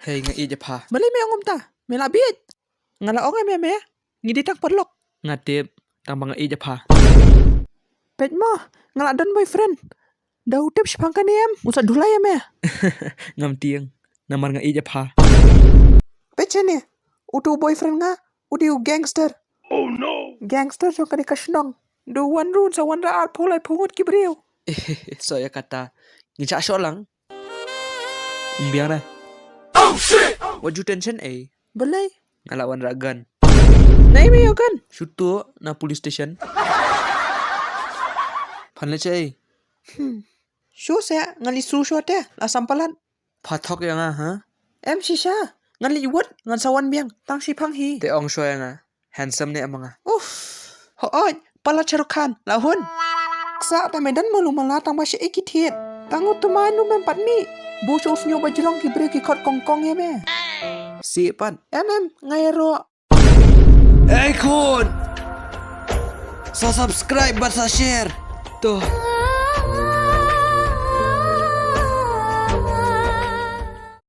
Hei nga ija pa. Bali may angom ta. May labit. Nga laong ay may ngidi tang padlok. Ngatip tang mga ija pa. Pet mo. Nga ladon boyfriend. Daw tip si pangka niyam. Musa dulay ya me. Ngam tiang. Namar nga ija pa. Pet siya ni. Utu boyfriend nga. Udi u gangster. Oh no. Gangster so kani kasnong. Do one run sa one raat pulay pungut kibriw. So ya kata. Ngica asyo lang. Umbiang na. Oh shit! What you tension eh? Balay. Ngalawan ragan. Nay may yogan. Syutu na police station. Panle chay. Syo saya ngali suso te. La sampalan. Patok ya nga ha? Em si siya. Ngali iwat. Ngan sawan biang. Tang si pang hi. Te ong shoya nga. Handsome ni amanga. Uff. Hooj. Pala charukan. Lahun. Ksa ta medan malu malatang masya ikit. Tangut tumanu mempat mi. Busok nyo bajrong kibri kikot kongkong ya me. Si pan. Ngayro. Hey kun! Sa subscribe ba sa share? Tuh.